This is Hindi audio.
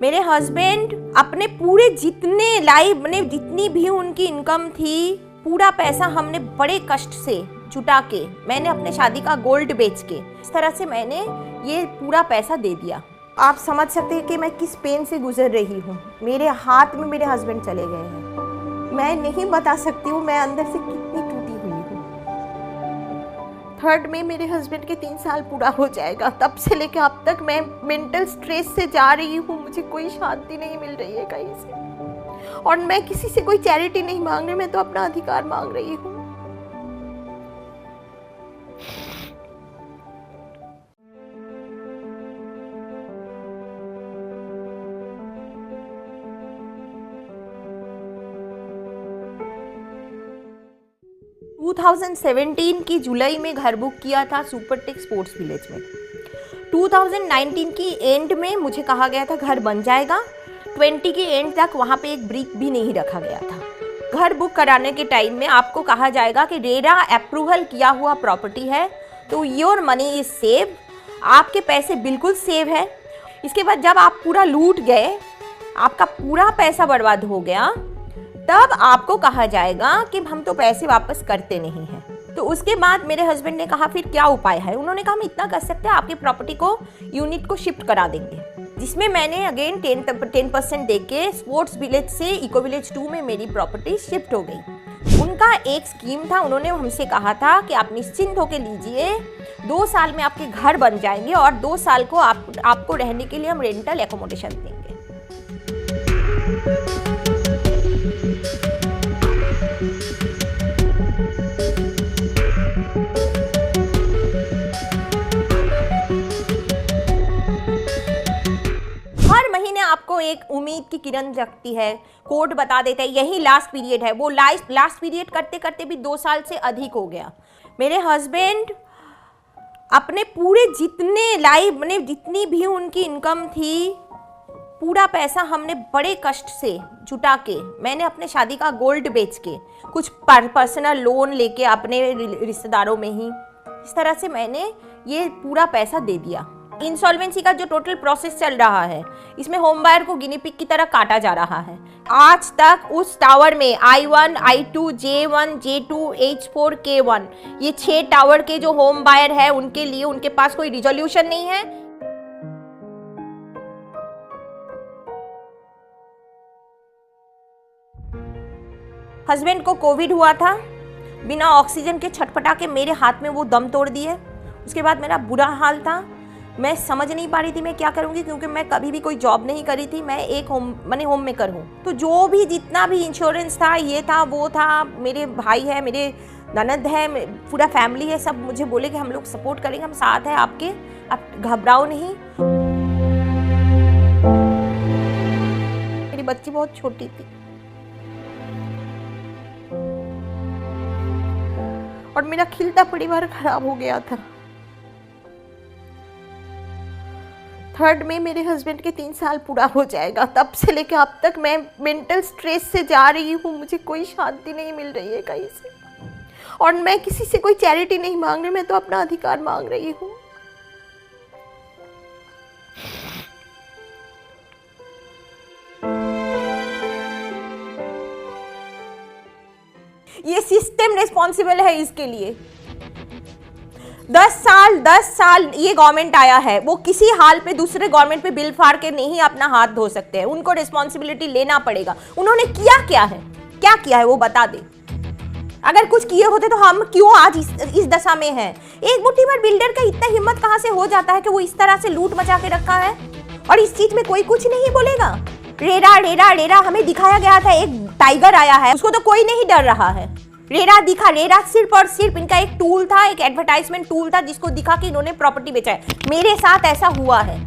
मेरे हस्बैंड अपने पूरे जितने लाइफ में जितनी भी उनकी इनकम थी, पूरा पैसा हमने बड़े कष्ट से जुटा के, मैंने अपने शादी का गोल्ड बेच के, इस तरह से मैंने ये पूरा पैसा दे दिया। आप समझ सकते हैं कि मैं किस पेन से गुजर रही हूँ। मेरे हाथ में मेरे हस्बैंड चले गए हैं। मैं नहीं बता सकती हूँ मैं अंदर से कितनी टूटी हुई हूँ। 3rd में मेरे हस्बैंड के 3 साल पूरा हो जाएगा। तब से लेकर अब तक मैं मेंटल स्ट्रेस से जा रही हूँ। मुझे कोई शांति नहीं मिल रही है कहीं से, और मैं किसी से कोई चैरिटी नहीं मांग रही, मैं तो अपना अधिकार मांग रही हूँ। – 2017 की जुलाई में घर बुक किया था सुपरटेक स्पोर्ट्स विलेज में। 2019 की एंड में मुझे कहा गया था घर बन जाएगा। 20 की एंड तक वहाँ पे एक ब्रिक भी नहीं रखा गया था। घर बुक कराने के टाइम में आपको कहा जाएगा कि रेरा अप्रूवल किया हुआ प्रॉपर्टी है, तो योर मनी इज सेव, आपके पैसे बिल्कुल सेव है। इसके बाद जब आप पूरा लूट गए, आपका पूरा पैसा बर्बाद हो गया, तब आपको कहा जाएगा कि हम तो पैसे वापस करते नहीं हैं। तो उसके बाद मेरे हस्बैंड ने कहा फिर क्या उपाय है। उन्होंने कहा हम इतना कर सकते हैं, आपकी प्रॉपर्टी को यूनिट को शिफ्ट करा देंगे, जिसमें मैंने अगेन 10% दे के स्पोर्ट्स विलेज से इको विलेज 2 में मेरी प्रॉपर्टी शिफ्ट हो गई। उनका एक स्कीम था, उन्होंने हमसे कहा था कि आप निश्चिंत होकर लीजिए, 2 साल में आपके घर बन जाएंगे और 2 साल को आपको रहने के लिए हम रेंटल एकोमोडेशन देंगे। आपको एक उम्मीद की किरण जगती है, कोड बता देता है यही लास्ट पीरियड है। वो लास्ट पीरियड करते करते भी 2 साल से अधिक हो गया। मेरे हस्बैंड अपने पूरे जितने लाइफ में जितनी भी उनकी इनकम थी, पूरा पैसा हमने बड़े कष्ट से जुटा के, मैंने अपने शादी का गोल्ड बेच के, कुछ पर्सनल लोन लेके अपने रिश्तेदारों में ही, इस तरह से मैंने ये पूरा पैसा दे दिया। इंसॉल्वेंसी का जो टोटल प्रोसेस चल रहा है, इसमें होम बायर को गिनी पिग की तरह काटा जा रहा है। आज तक उस टावर में I1, I2, J1, J2, H4, K1, ये 6 टावर के जो होम बायर है, उनके लिए उनके पास कोई रिजोल्यूशन नहीं है। हस्बैंड को कोविड हुआ था, बिना ऑक्सीजन के छटपटा के मेरे हाथ में वो दम तोड़ दिए। उसके बाद मेरा बुरा हाल था, मैं समझ नहीं पा रही थी मैं क्या करूंगी, क्योंकि मैं कभी भी कोई जॉब नहीं करी थी। मैं एक होम मेकर हूँ। तो जो भी जितना भी इंश्योरेंस था, ये था वो था, मेरे भाई है, मेरे ननद है, पूरा फैमिली है, सब मुझे बोले कि हम लोग सपोर्ट करेंगे, हम साथ हैं आपके, आप घबराओ नहीं। मेरी बच्ची बहुत छोटी थी और मेरा खिलता परिवार खराब हो गया था। 3rd में मेरे हस्बैंड के 3 साल पूरा हो जाएगा। तब से लेकर अब तक मैं मेंटल स्ट्रेस से जा रही हूँ। मुझे कोई शांति नहीं मिल रही है कहीं से, और मैं किसी से कोई चैरिटी नहीं मांग रही, मैं तो अपना अधिकार मांग रही हूँ। ये सिस्टम रिस्पॉन्सिबल है इसके लिए। 10 साल ये गवर्नमेंट आया है, वो किसी हाल पे दूसरे गवर्नमेंट पे बिल फाड़ के नहीं अपना हाथ धो सकते हैं। उनको रिस्पॉन्सिबिलिटी लेना पड़ेगा। उन्होंने किया क्या है वो बता दे। अगर कुछ किए होते तो हम क्यों आज इस दशा में हैं। एक मुट्ठी भर बिल्डर का इतना हिम्मत कहां से हो जाता है कि वो इस तरह से लूट मचा के रखा है, और इस चीज में कोई कुछ नहीं बोलेगा। रेरा हमें दिखाया गया था, एक टाइगर आया है, उसको तो कोई नहीं डर रहा है। रेरा सिर्फ और सिर्फ इनका एक टूल था, एक एडवर्टाइजमेंट टूल था, जिसको दिखा के इन्होंने प्रॉपर्टी बेचा है। मेरे साथ ऐसा हुआ है।